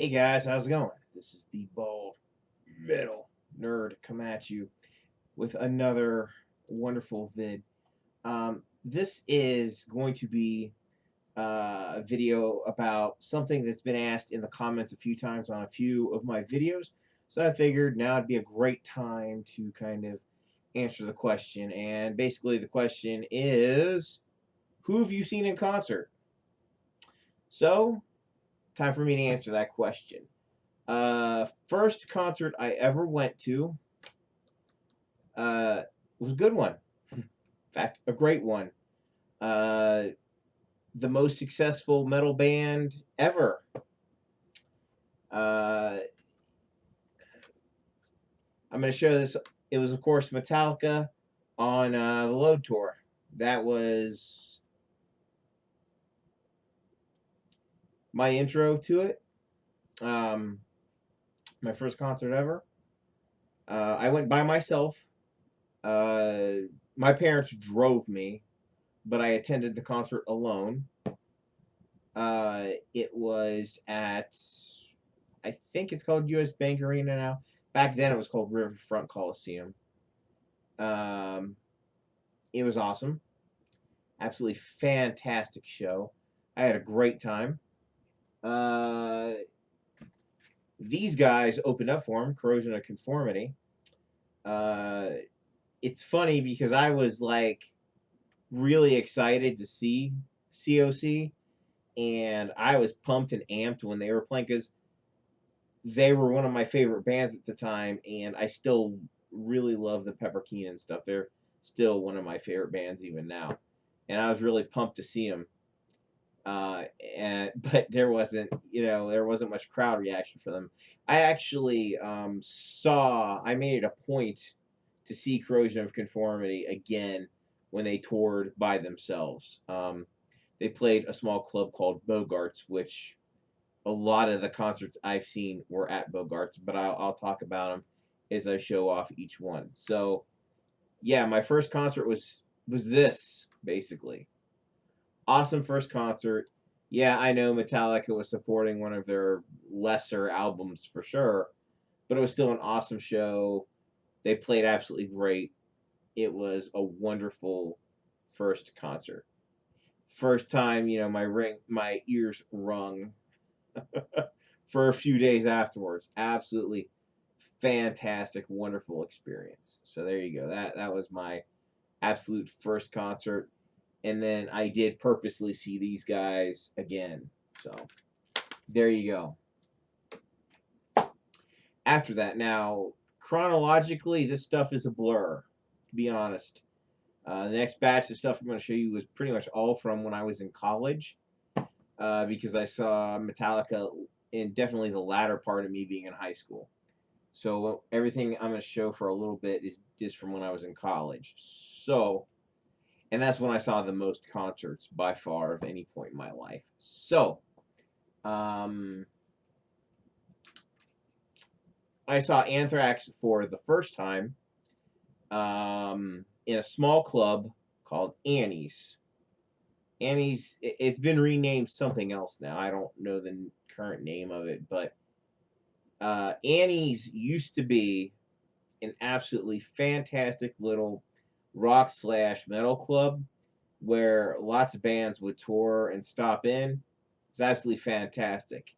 Hey guys, how's it going? This is the bald metal nerd coming at you with another wonderful vid. This is going to be a video about something that's been asked in the comments a few times on a few of my videos. So I figured now would be a great time to kind of answer the question. And basically, the question is, who have you seen in concert? So, time for me to answer that question. First concert I ever went to uh, was a good one. In fact, a great one. Uh, the most successful metal band ever. Uh, I'm going to show this. It was, of course, Metallica on the Load Tour. That was my intro to it. My first concert ever. I went by myself. Uh, my parents drove me, but I attended the concert alone. It was at, I think it's called US Bank Arena now. Back then it was called Riverfront Coliseum. Um, it was awesome. Absolutely fantastic show. I had a great time. Uh, these guys opened up for him, Corrosion of Conformity. Uh, it's funny because I was like really excited to see COC, and I was pumped and amped when they were playing because they were one of my favorite bands at the time, and I still really love the Pepper Keenan stuff. They're still one of my favorite bands even now, and I was really pumped to see them. But there wasn't much crowd reaction for them. I actually I made it a point to see Corrosion of Conformity again when they toured by themselves. They played a small club called Bogarts, which a lot of the concerts I've seen were at Bogarts, but I'll talk about them as I show off each one. So yeah, my first concert was this basically. Awesome first concert. Yeah, I know Metallica was supporting one of their lesser albums for sure, but it was still an awesome show. They played absolutely great. It was a wonderful first concert. First time, my ears rung for a few days afterwards. Absolutely fantastic, wonderful experience. So there you go. That was my absolute first concert, and then I did purposely see these guys again. So there you go. After that, now chronologically, this stuff is a blur. To be honest, the next batch of stuff I'm going to show you was pretty much all from when I was in college, because I saw Metallica in definitely the latter part of me being in high school. So everything I'm going to show for a little bit is just from when I was in college. So, and that's when I saw the most concerts by far of any point in my life. So, I saw Anthrax for the first time in a small club called Annie's. Annie's, it's been renamed something else now. I don't know the current name of it, but Annie's used to be an absolutely fantastic little rock slash metal club where lots of bands would tour and stop in. It's absolutely fantastic.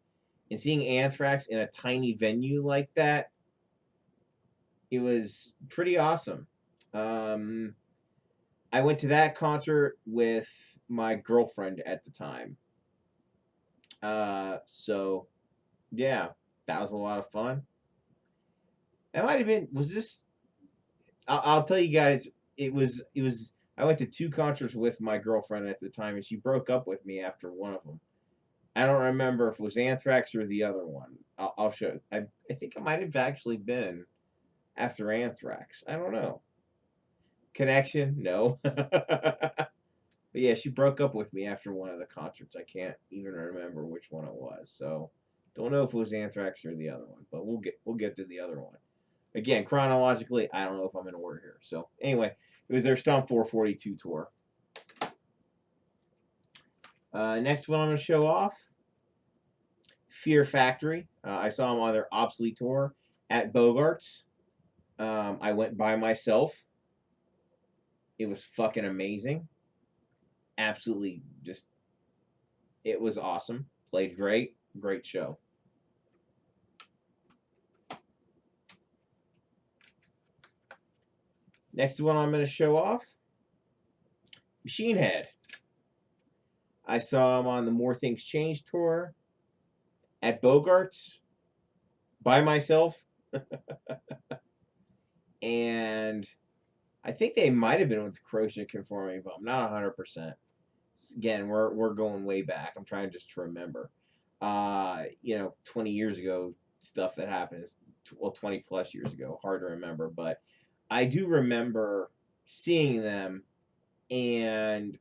And seeing Anthrax in a tiny venue like that, it was pretty awesome. Um, I went to that concert with my girlfriend at the time. So yeah, that was a lot of fun. That might have been. Was this? I'll tell you guys. It was. I went to two concerts with my girlfriend at the time, and she broke up with me after one of them. I don't remember if it was Anthrax or the other one. I'll show. I think it might have actually been after Anthrax. I don't know. Connection? No. But yeah, she broke up with me after one of the concerts. I can't even remember which one it was. So don't know if it was Anthrax or the other one, but we'll get to the other one. Again, chronologically, I don't know if I'm in order here. So anyway, it was their Stomp 442 tour. Next one I'm gonna show off. Fear Factory. I saw them on their Obsolete tour at Bogart's. I went by myself. It was fucking amazing. Absolutely just, it was awesome. Played great. Great show. Next one I'm going to show off, Machine Head. I saw him on the More Things Change tour at Bogart's by myself. And I think they might have been with Corrosion of Conformity, but I'm not 100%. Again, we're going way back. I'm trying just to remember. 20 years ago, stuff that happened. Well, 20 plus years ago. Hard to remember, but I do remember seeing them and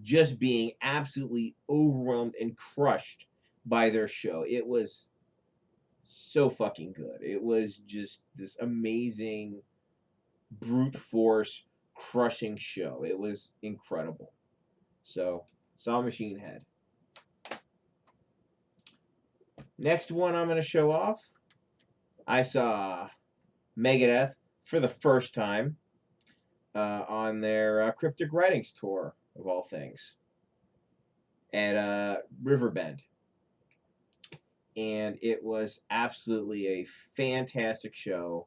just being absolutely overwhelmed and crushed by their show. It was so fucking good. It was just this amazing brute force crushing show. It was incredible. So, saw Machine Head. Next one I'm going to show off, I saw Megadeth for the first time on their Cryptic Writings tour, of all things, at Riverbend. And it was absolutely a fantastic show.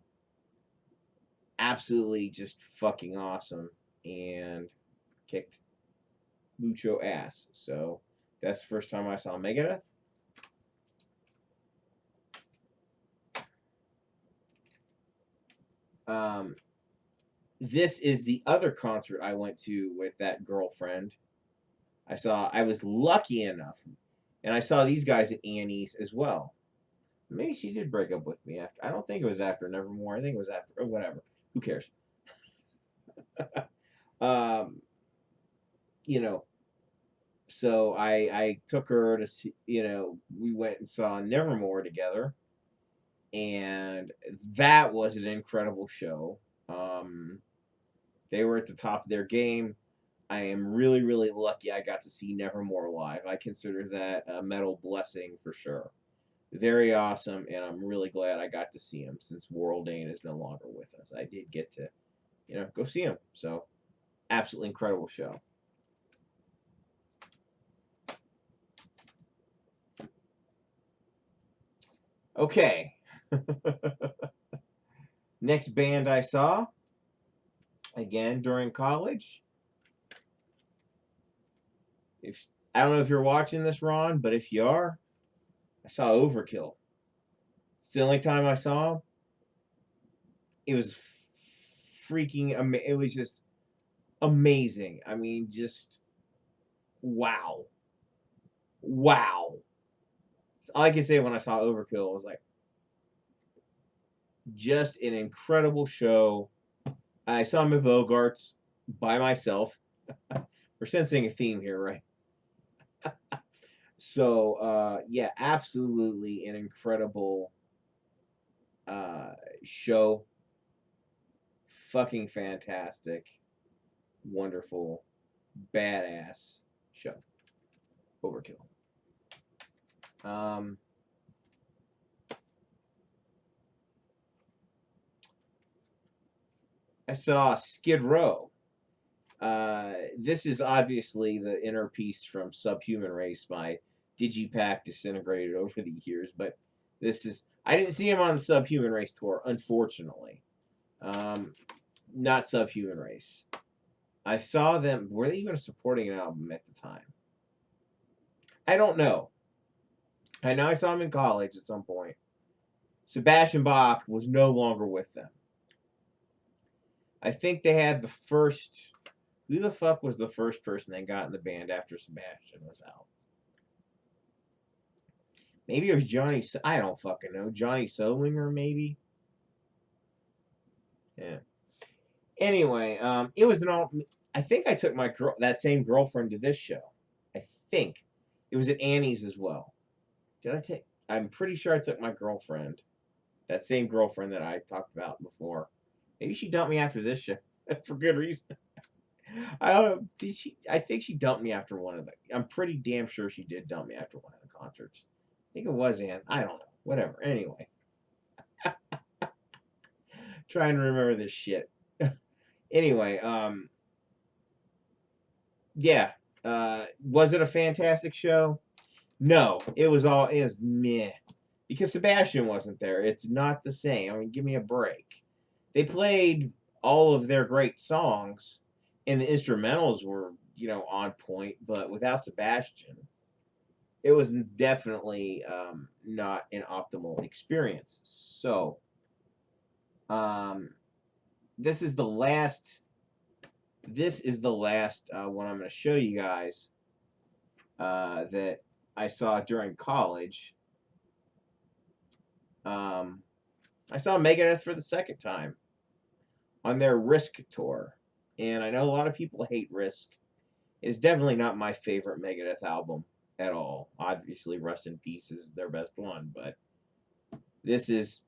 Absolutely just fucking awesome. And kicked mucho ass. So that's the first time I saw Megadeth. This is the other concert I went to with that girlfriend. I was lucky enough, and I saw these guys at Annie's as well. Maybe she did break up with me after. I don't think it was after Nevermore. I think it was after, or whatever. Who cares? um, so I took her to see, we went and saw Nevermore together, and that was an incredible show. They were at the top of their game. I am really, really lucky I got to see Nevermore live. I consider that a metal blessing for sure. Very awesome, and I'm really glad I got to see him since World Dane is no longer with us. I did get to, go see him. So, absolutely incredible show. Okay. Next band I saw, again during college. I don't know if you're watching this, Ron, but if you are, I saw Overkill. It's the only time I saw him. It was freaking amazing. It was just amazing. I mean, just wow. Wow. That's all I can say when I saw Overkill. I was like, just an incredible show. I saw him at Bogart's by myself. We're sensing a theme here, right? So, yeah, absolutely an incredible show. Fucking fantastic. Wonderful. Badass show. Overkill. I saw Skid Row. This is obviously the inner piece from Subhuman Race. My Digipack disintegrated over the years, but this is. I didn't see him on the Subhuman Race tour, unfortunately. Not Subhuman Race. I saw them. Were they even supporting an album at the time? I don't know. I know I saw him in college at some point. Sebastian Bach was no longer with them. I think they had the first. Who the fuck was the first person they got in the band after Sebastian was out? Maybe it was Johnny. I don't fucking know. Johnny Solinger, maybe. Yeah. Anyway, it was an all. I think I took that same girlfriend to this show. I think it was at Annie's as well. Did I take? I'm pretty sure I took my girlfriend. That same girlfriend that I talked about before. Maybe she dumped me after this show for good reason. I don't know. Did she? I think she dumped me after one of the. I'm pretty damn sure she did dump me after one of the concerts. think it was I don't know. Whatever. Anyway, trying to remember this shit. Anyway, yeah. Was it a fantastic show? No, it was meh. Because Sebastian wasn't there. It's not the same. I mean, give me a break. They played all of their great songs, and the instrumentals were, on point, but without Sebastian, it was definitely not an optimal experience. So, um, this is the last. This is the last one I'm going to show you guys that I saw during college. I saw Megadeth for the second time on their Risk tour, and I know a lot of people hate Risk. It's definitely not my favorite Megadeth album at all. Obviously, Rust in Peace is their best one, but it's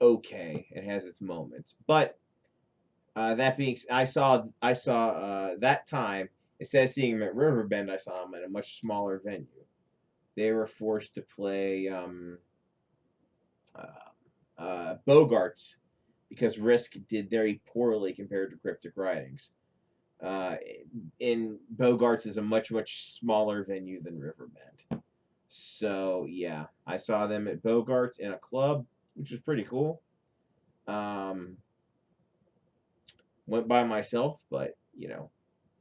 okay. It has its moments, but that being, I saw that time, instead of seeing them at Riverbend, I saw them at a much smaller venue. They were forced to play Bogarts because Risk did very poorly compared to Cryptic Writings. In Bogarts is a much smaller venue than Riverbend. So yeah, I saw them at Bogarts in a club, which was pretty cool. Went by myself, but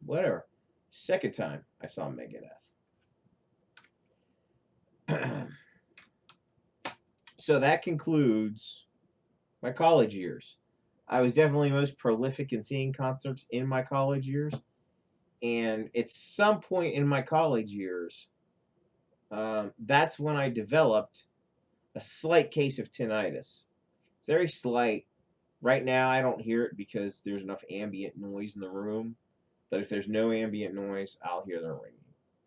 whatever. Second time I saw Megadeth. So that concludes my college years. I was definitely most prolific in seeing concerts in my college years. And at some point in my college years, that's when I developed a slight case of tinnitus. It's very slight. Right now, I don't hear it because there's enough ambient noise in the room. But if there's no ambient noise, I'll hear the ringing.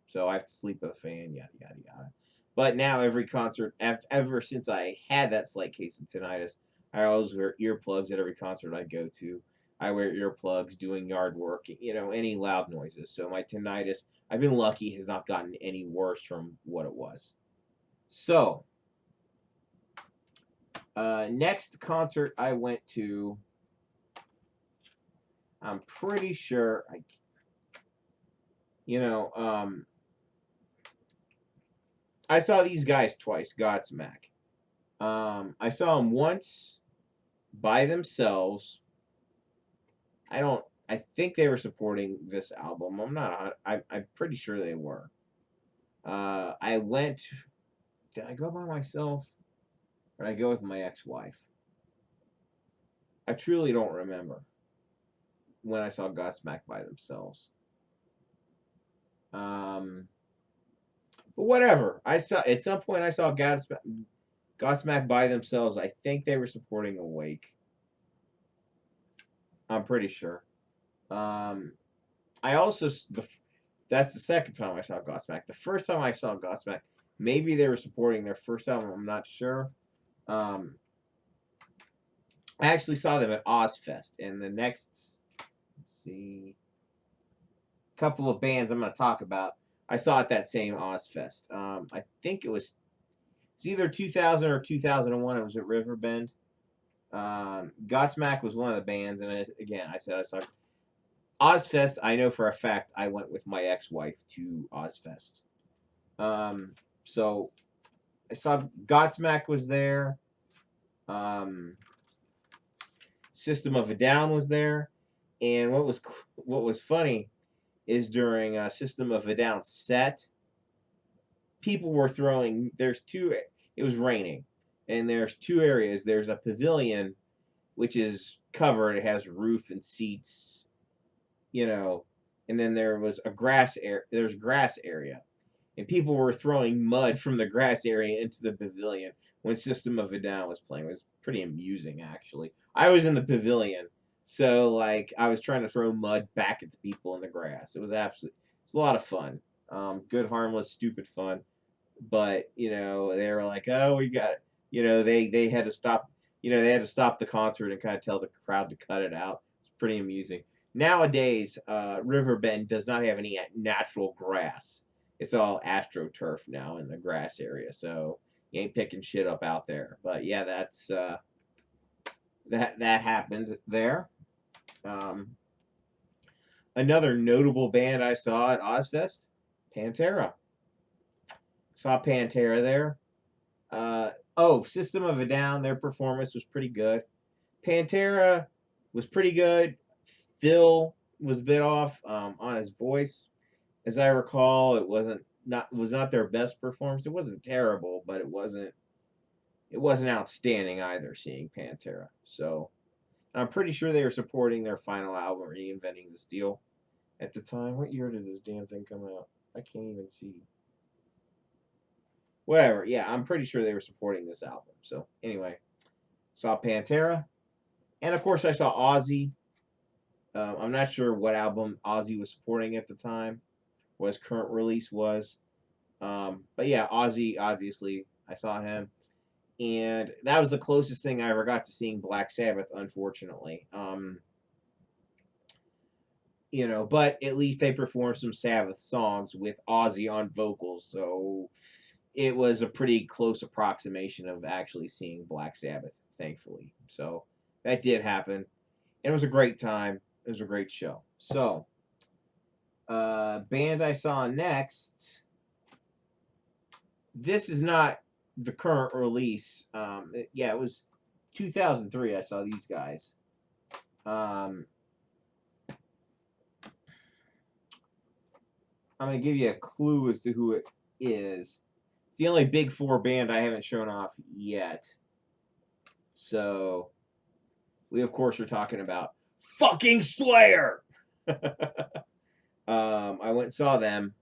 So I have to sleep with a fan, yada, yada, yada. But now every concert, ever since I had that slight case of tinnitus, I always wear earplugs at every concert I go to. I wear earplugs doing yard work, any loud noises. So my tinnitus, I've been lucky, has not gotten any worse from what it was. So, next concert I went to, I'm pretty sure I saw these guys twice, Godsmack. I saw them once by themselves. I think they were supporting this album. I'm pretty sure they were. I went, did I go by myself? Or did I go with my ex-wife? I truly don't remember when I saw Godsmack by themselves. But whatever. At some point I saw Godsmack by themselves. I think they were supporting Awake. I'm pretty sure. I also that's the second time I saw Godsmack. The first time I saw Godsmack, maybe they were supporting their first album. I'm not sure. I actually saw them at Ozfest, and the next, let's see, couple of bands I'm going to talk about, I saw at that same Ozfest. I think it's either 2000 or 2001. It was at Riverbend. Godsmack was one of the bands, and I said I saw Ozfest. I know for a fact I went with my ex-wife to Ozfest. So I saw Godsmack was there. System of a Down was there, and what was funny is during System of a Down set, people were throwing. It was raining, and there's two areas. There's a pavilion, which is covered. It has roof and seats, and then there was a grass area. There's a grass area, and people were throwing mud from the grass area into the pavilion when System of a Down was playing. It was pretty amusing, actually. I was in the pavilion, so I was trying to throw mud back at the people in the grass. It was a lot of fun. Good, harmless, stupid fun. But they were like, "Oh, we got it." They had to stop. They had to stop the concert and kind of tell the crowd to cut it out. It's pretty amusing. Nowadays, Riverbend does not have any natural grass. It's all AstroTurf now in the grass area. So You ain't picking shit up out there. But yeah, that's that happened there. Um, Another notable band I saw at Ozfest, Pantera. Saw Pantera there. System of a Down, their performance was pretty good. Pantera was pretty good. Phil was a bit off on his voice, as I recall. It was not their best performance. It wasn't terrible, but it wasn't outstanding either. Seeing Pantera, so I'm pretty sure they were supporting their final album, Reinventing the Steel, at the time. What year did this damn thing come out? I can't even see. Whatever. Yeah, I'm pretty sure they were supporting this album. So anyway, saw Pantera, and of course I saw Ozzy. I'm not sure what album Ozzy was supporting at the time, what his current release was. But yeah, Ozzy, obviously, I saw him. And that was the closest thing I ever got to seeing Black Sabbath, unfortunately. But at least they performed some Sabbath songs with Ozzy on vocals, so it was a pretty close approximation of actually seeing Black Sabbath, thankfully. So that did happen. And it was a great time. It was a great show. So, band I saw next. This is not the current release. It was 2003. I saw these guys. I'm gonna give you a clue as to who it is. It's the only Big Four band I haven't shown off yet. So, we of course are talking about fucking Slayer. I went and saw them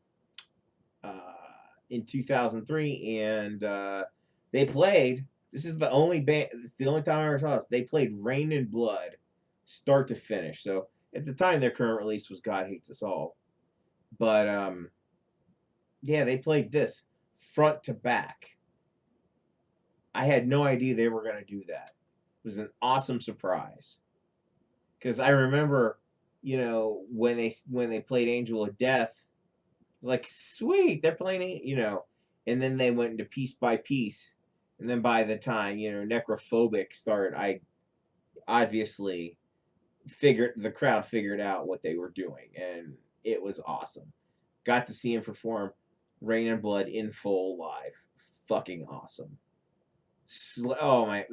in 2003, and they played. This is the only band. It's the only time I ever saw this. They played Rain and Blood, start to finish. So at the time, their current release was God Hates Us All, but yeah, they played this front to back. I had no idea they were going to do that. It was an awesome surprise, because I remember, when they played Angel of Death, I was like, sweet, they're playing, and then they went into Piece by Piece, and then by the time Necrophobic started, I obviously the crowd figured out what they were doing, and it was awesome. Got to see him perform Rain and Blood in full live, fucking awesome. Oh my,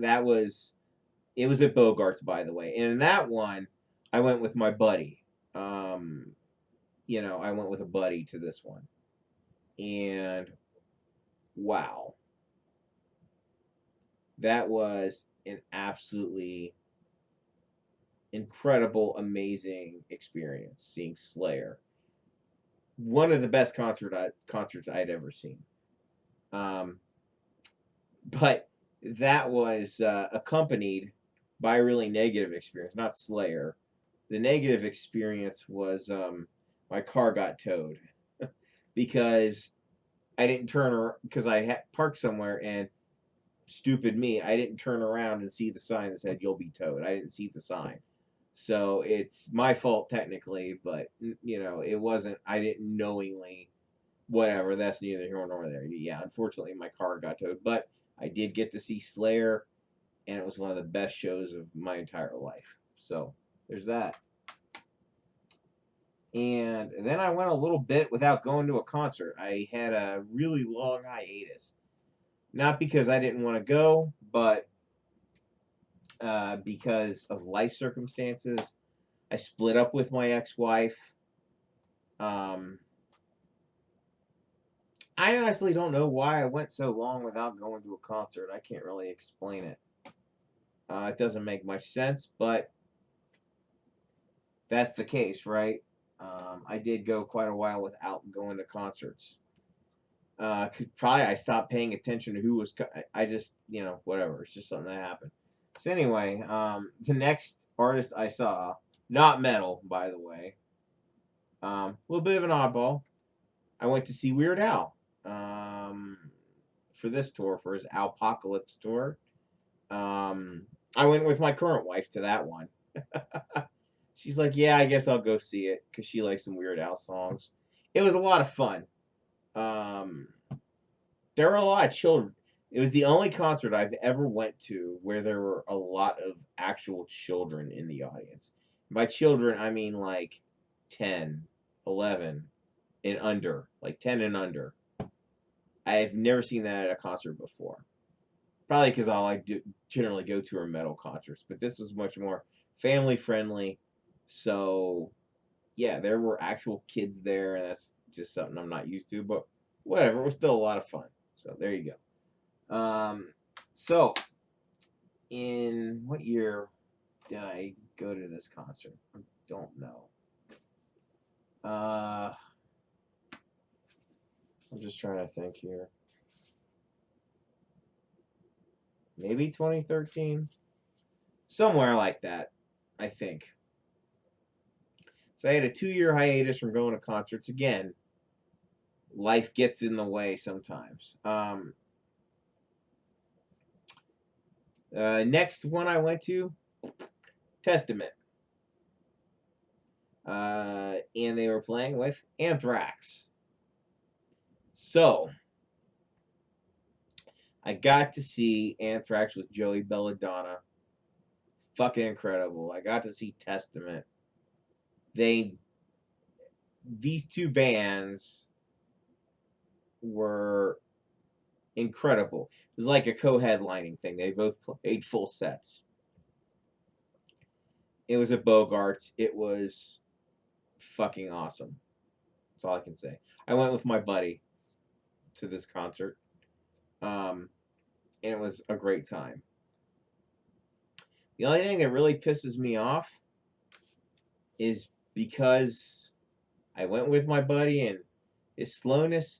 it was at Bogart's, by the way, and in that one, I went with my buddy. I went with a buddy to this one. And wow. That was an absolutely incredible, amazing experience seeing Slayer. One of the best concerts I'd ever seen. But that was accompanied by a really negative experience, not Slayer. The negative experience was my car got towed because I didn't turn around, because I had parked somewhere, and stupid me, I didn't turn around and see the sign that said "You'll be towed." I didn't see the sign, so it's my fault technically, but it wasn't. I didn't knowingly. Whatever. That's neither here nor there. Yeah, unfortunately, my car got towed, but I did get to see Slayer, and it was one of the best shows of my entire life. So there's that. And then I went a little bit without going to a concert. I had a really long hiatus. Not because I didn't want to go, but because of life circumstances. I split up with my ex-wife. I honestly don't know why I went so long without going to a concert. I can't really explain it. It doesn't make much sense, but that's the case, right? I did go quite a while without going to concerts. Probably I stopped paying attention to who was. I just, whatever. It's just something that happened. So anyway, the next artist I saw, not metal, by the way, a little bit of an oddball. I went to see Weird Al for this tour, for his Alpocalypse tour. I went with my current wife to that one. She's like, yeah, I guess I'll go see it, because she likes some Weird Al songs. It was a lot of fun. There were a lot of children. It was the only concert I've ever went to where there were a lot of actual children in the audience. By children, I mean like 10, 11, and under, like 10 and under. I've never seen that at a concert before. Probably because all I do generally go to are metal concerts, but this was much more family friendly. So yeah, there were actual kids there, and that's just something I'm not used to. But whatever, it was still a lot of fun. So there you go. So in what year did I go to this concert? I don't know. I'm just trying to think here. Maybe 2013, somewhere like that, I think. So I had a 2-year hiatus from going to concerts. Again, life gets in the way sometimes. Next one I went to, Testament. And they were playing with Anthrax. So I got to see Anthrax with Joey Belladonna. Fucking incredible. I got to see Testament. These two bands were incredible. It was like a co-headlining thing. They both played full sets. It was at Bogarts. It was fucking awesome. That's all I can say. I went with my buddy to this concert. And it was a great time. The only thing that really pisses me off is because I went with my buddy and his slowness,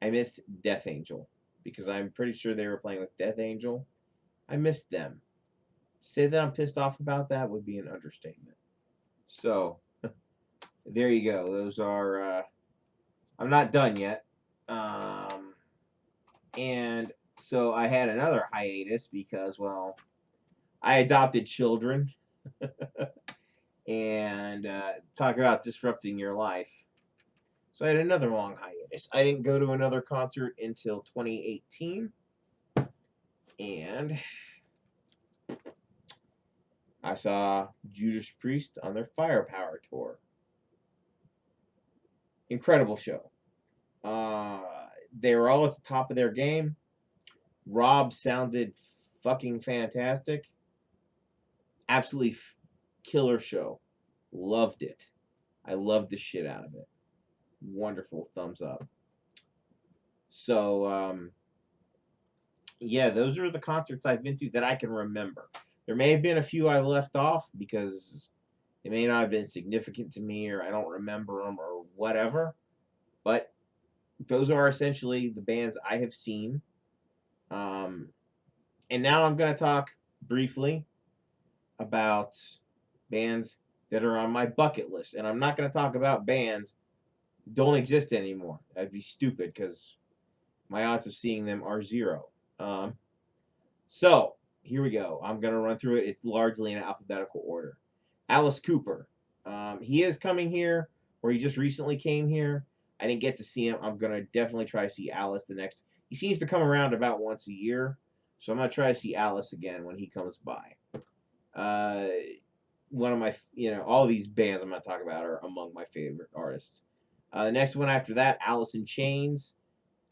I missed Death Angel. Because I'm pretty sure they were playing with Death Angel. I missed them. To say that I'm pissed off about that would be an understatement. So, there you go. Those are, I'm not done yet. And so I had another hiatus because, well, I adopted children. And talk about disrupting your life. So I had another long hiatus. I didn't go to another concert until 2018. And I saw Judas Priest on their Firepower tour. Incredible show. They were all at the top of their game. Rob sounded fucking fantastic. Absolutely killer show. Loved it. I loved the shit out of it. Wonderful. Thumbs up. So, yeah, those are the concerts I've been to that I can remember. There may have been a few I left off because they may not have been significant to me or I don't remember them or whatever. But those are essentially the bands I have seen. And now I'm going to talk briefly about bands that are on my bucket list. And I'm not going to talk about bands that don't exist anymore. That'd be stupid because my odds of seeing them are 0. So here we go. I'm going to run through it. It's largely in alphabetical order. Alice Cooper. He is coming here, or he just recently came here. I didn't get to see him. I'm going to definitely try to see Alice the next. He seems to come around about once a year. So I'm going to try to see Alice again when he comes by. One of my, all these bands I'm going to talk about are among my favorite artists. The next one after that, Alice in Chains.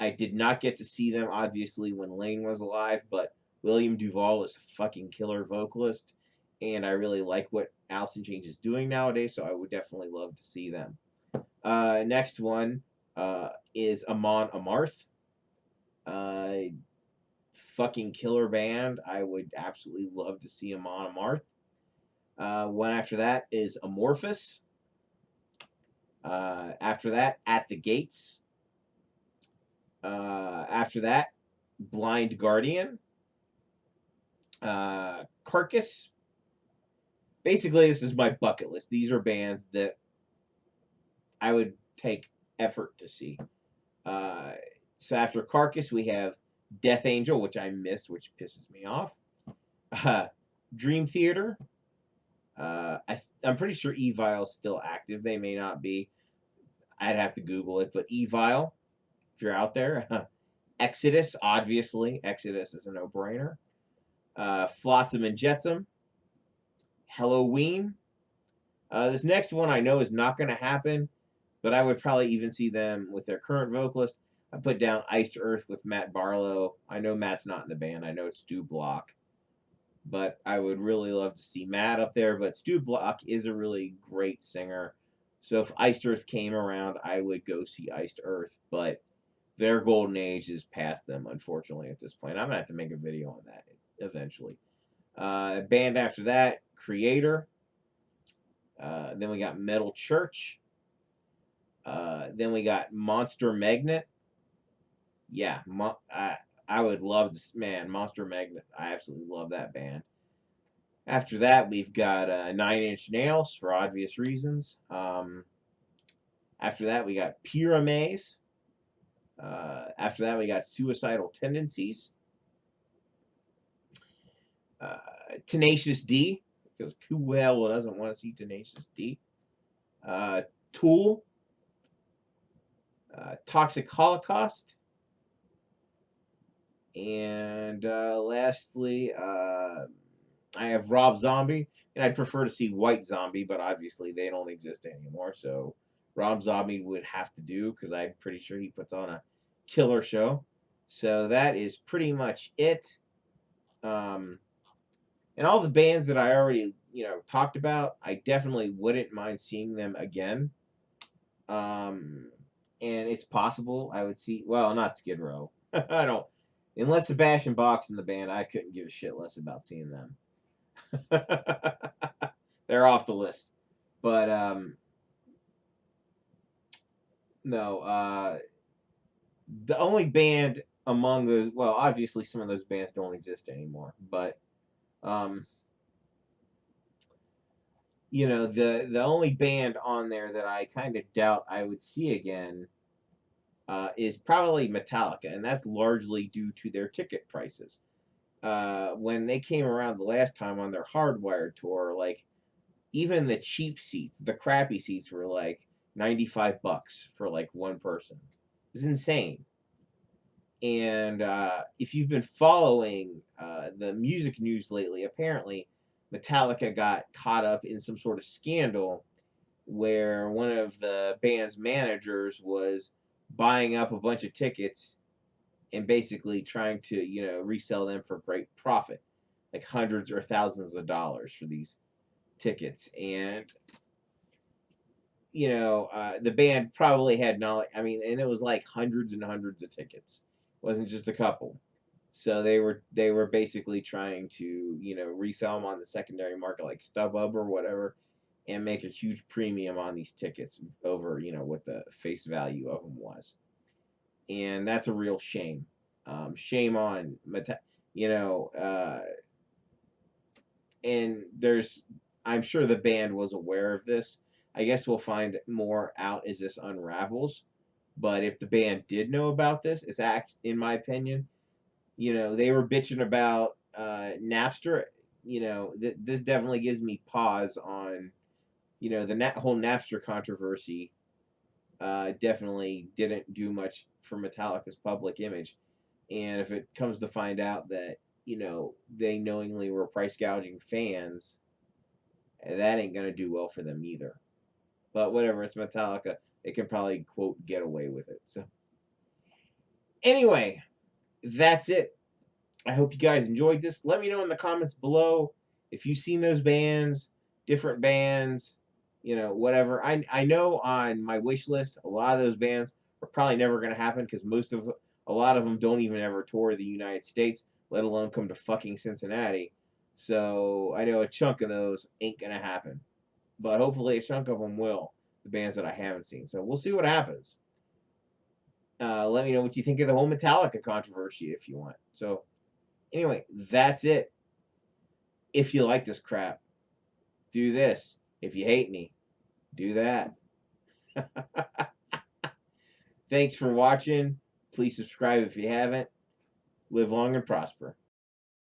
I did not get to see them, obviously, when Lane was alive, but William Duvall is a fucking killer vocalist, and I really like what Alice in Chains is doing nowadays, so I would definitely love to see them. Next one is Amon Amarth. Fucking killer band. I would absolutely love to see Amon Amarth. One after that is Amorphous. After that, At the Gates. After that, Blind Guardian. Carcass. Basically, this is my bucket list. These are bands that I would take effort to see. So after Carcass, we have Death Angel, which I missed, which pisses me off. Dream Theater. I'm pretty sure Evile's still active. They may not be. I'd have to Google it, but Evile, if you're out there. Exodus, obviously. Exodus is a no-brainer. Flotsam and Jetsam. Halloween. This next one I know is not going to happen, but I would probably even see them with their current vocalist. I put down Iced Earth with Matt Barlow. I know Matt's not in the band. I know it's Stu Block. But I would really love to see Matt up there. But Stu Block is a really great singer. So if Iced Earth came around, I would go see Iced Earth. But their golden age is past them, unfortunately, at this point. I'm going to have to make a video on that eventually. Band after that, Creator. Then we got Metal Church. Then we got Monster Magnet. Yeah, I would love this, man. Monster Magnet. I absolutely love that band. After that, we've got 9 Inch Nails for obvious reasons. After that, we got Pyramaze. After that, we got Suicidal Tendencies. Tenacious D, because who the hell doesn't want to see Tenacious D? Tool. Toxic Holocaust. And lastly, I have Rob Zombie, and I'd prefer to see White Zombie, but obviously they don't exist anymore, so Rob Zombie would have to do, because I'm pretty sure he puts on a killer show. So that is pretty much it. And all the bands that I already, talked about, I definitely wouldn't mind seeing them again. And it's possible I would see, well, not Skid Row. I don't, unless Sebastian Bach's in the band, I couldn't give a shit less about seeing them. They're off the list. But, no, the only band among those, well, obviously some of those bands don't exist anymore, but, the only band on there that I kind of doubt I would see again is probably Metallica, and that's largely due to their ticket prices. When they came around the last time on their Hardwired tour, like, even the cheap seats, the crappy seats were like $95 for like one person. It's insane. And if you've been following the music news lately, apparently Metallica got caught up in some sort of scandal where one of the band's managers was buying up a bunch of tickets and basically trying to, resell them for great profit, like hundreds or thousands of dollars for these tickets. And, the band probably had knowledge. I mean, and it was like hundreds and hundreds of tickets. It wasn't just a couple. So they were basically trying to, resell them on the secondary market like StubHub or whatever, and make a huge premium on these tickets over, what the face value of them was. And that's a real shame. Shame on and I'm sure the band was aware of this. I guess we'll find more out as this unravels. But if the band did know about this, in my opinion, they were bitching about Napster. This definitely gives me pause on, the whole Napster controversy. Definitely didn't do much for Metallica's public image. And if it comes to find out that, they knowingly were price gouging fans, that ain't going to do well for them either. But whatever, it's Metallica. They can probably, quote, get away with it. So, anyway, that's it. I hope you guys enjoyed this. Let me know in the comments below if you've seen those bands, different bands, whatever. I know on my wish list, a lot of those bands are probably never going to happen because a lot of them don't even ever tour the United States, let alone come to fucking Cincinnati. So I know a chunk of those ain't going to happen. But hopefully a chunk of them will, the bands that I haven't seen. So we'll see what happens. Let me know what you think of the whole Metallica controversy if you want. So anyway, that's it. If you like this crap, do this. If you hate me, do that. Thanks for watching. Please subscribe if you haven't. Live long and prosper.